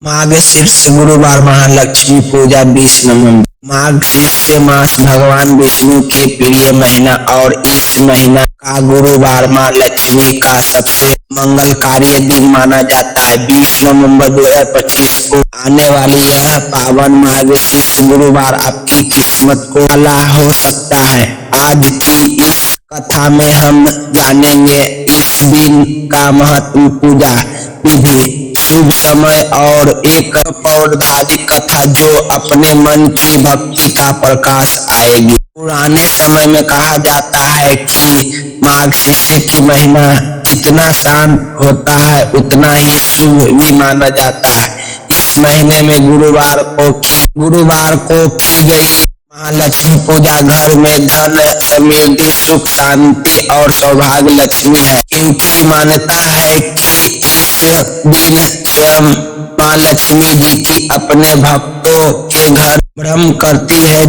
मार्गशीर्ष गुरुवार महालक्ष्मी पूजा 20 नवंबर। मार्गशीर्ष मास भगवान विष्णु के प्रिय महीना और इस महीना का गुरुवार माँ लक्ष्मी का सबसे मंगलकारी दिन माना जाता है। 20 नवंबर 2025 को आने वाली यह पावन मार्गशीर्ष गुरुवार आपकी किस्मत को भला हो सकता है। आज की इस कथा में हम जानेंगे इस दिन का महत्व, पूजा विधि, शुभ समय और एक पौराणिक कथा जो अपने मन की भक्ति का प्रकाश आएगी। पुराने समय में कहा जाता है कि मार्गशीर्ष की महीना जितना शांत होता है उतना ही शुभ भी माना जाता है। इस महीने में गुरुवार को की गई महालक्ष्मी पूजा घर में धन, समृद्धि, सुख, शांति और सौभाग्य लक्ष्मी है, क्योंकि मान्यता है कि इस दिन स्वयं माँ लक्ष्मी जी की अपने भक्तों के घर भ्रमण करती है।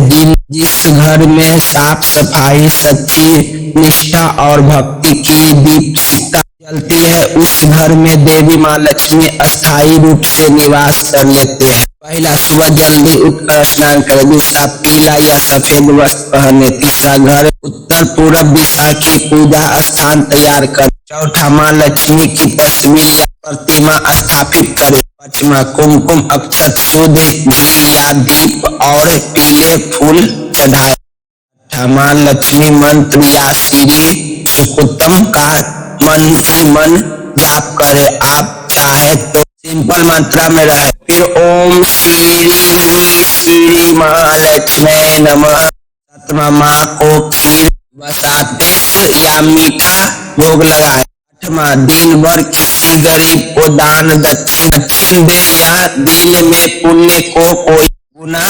जिस घर में साफ सफाई, सच्ची निष्ठा और भक्ति की दीपशिखा जलती है, उस घर में देवी माँ लक्ष्मी अस्थायी रूप से निवास कर लेते हैं। पहला, सुबह जल्दी उठकर स्नान करें। दूसरा, पीला या सफेद वस्त्र पहने। तीसरा, घर उत्तर पूर्व दिशा की पूजा स्थान तैयार करें। चौथा, माँ लक्ष्मी की तस्वीर या प्रतिमा स्थापित करें। पांचवा, कुमकुम अक्षत, शुद्ध घी या दीप और पीले फूल चढ़ाए। छठा, माँ लक्ष्मी मंत्र या श्री सुक्तम का मन ही मन जाप करे। आप चाहे तो सिंपल मात्रा में रहे। फिर ओम श्री माँ लक्ष्मी नमः। सातवां, माँ को खीर, बसातेश या मीठा भोग लगाए। आठवां, दिन भर किसी गरीब को दान दक्षिण दे या दिन में पुण्य को कोई गुना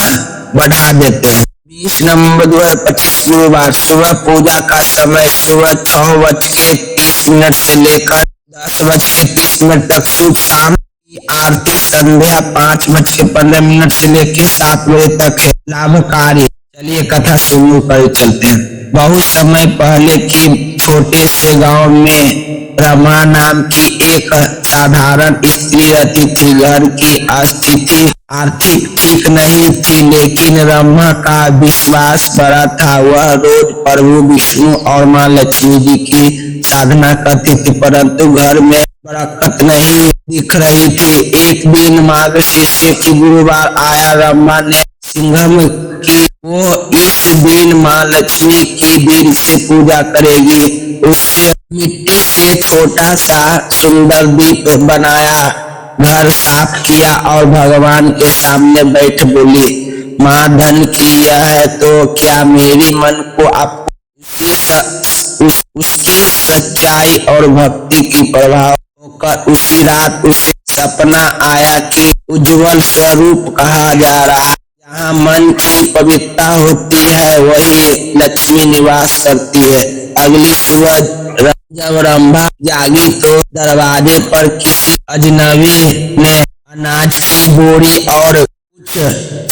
बढ़ा देते हैं। 20 नवंबर 2025 गुरुवार, सुबह पूजा का समय सुबह 6:30 से लेकर 10:30 तक शुभ। शाम की आरती संध्या 5:15 से लेकर 7 बजे तक है, लाभकारी। चलिए कथा शुरू कर चलते हैं। बहुत समय पहले की छोटे से गांव में रमा नाम की एक साधारण स्त्री रहती थी। घर की स्थिति आर्थिक ठीक नहीं थी, लेकिन रमा का विश्वास बड़ा था। वह रोज प्रभु विष्णु और माँ लक्ष्मी जी की साधना करती थी, परंतु घर में बरकत नहीं दिख रही थी। एक दिन मार्गशीर्ष की गुरुवार आया। रमा ने संकल्प की वो इस दिन माँ लक्ष्मी की दिल से पूजा करेगी। उससे मिट्टी से छोटा सा सुंदर दीप बनाया, घर साफ किया और भगवान के सामने बैठ बोली, माँ धन की यह है तो क्या मेरी मन को आपको उसकी सच्चाई और भक्ति की प्रभाव होकर उसी रात उसे सपना आया कि उज्जवल स्वरूप कहा जा रहा है। जहाँ मन की पवित्रता होती है वही लक्ष्मी निवास करती है। अगली सुबह जब रंभा जागी तो दरवाजे पर किसी अजनबी ने अनाज की बोरी और कुछ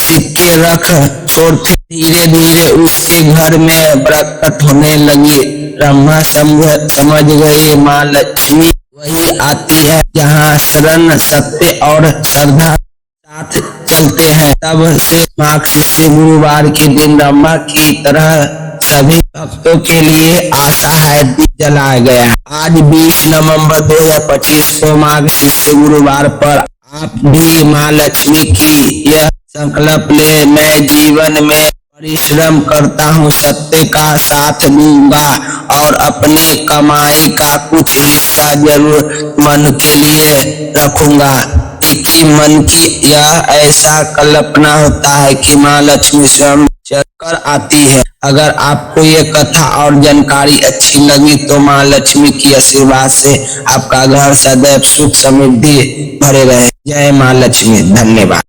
सिक्के रख छोड़ते। धीरे धीरे उसके घर में बरकत होने लगी। रंभा समझ गई माँ लक्ष्मी वही आती है जहाँ शरण, सत्य और श्रद्धा साथ चलते हैं। तब से मार्गशीर्ष गुरुवार के दिन रंभा की तरह सभी भक्तों के लिए आशा है दीप जलाया गया। आज 20 नवंबर 2025 को मार्गशीर्ष गुरुवार पर आप भी माँ लक्ष्मी की यह संकल्प ले, मैं जीवन में परिश्रम करता हूँ, सत्य का साथ दूंगा और अपनी कमाई का कुछ हिस्सा जरूरतमंद के लिए रखूंगा। कि मन की यह ऐसा कल्पना होता है कि माँ लक्ष्मी स्वयं चलकर आती है। अगर आपको ये कथा और जानकारी अच्छी लगी तो माँ लक्ष्मी की आशीर्वाद से आपका घर सदैव सुख समृद्धि भरे रहे। जय माँ लक्ष्मी। धन्यवाद।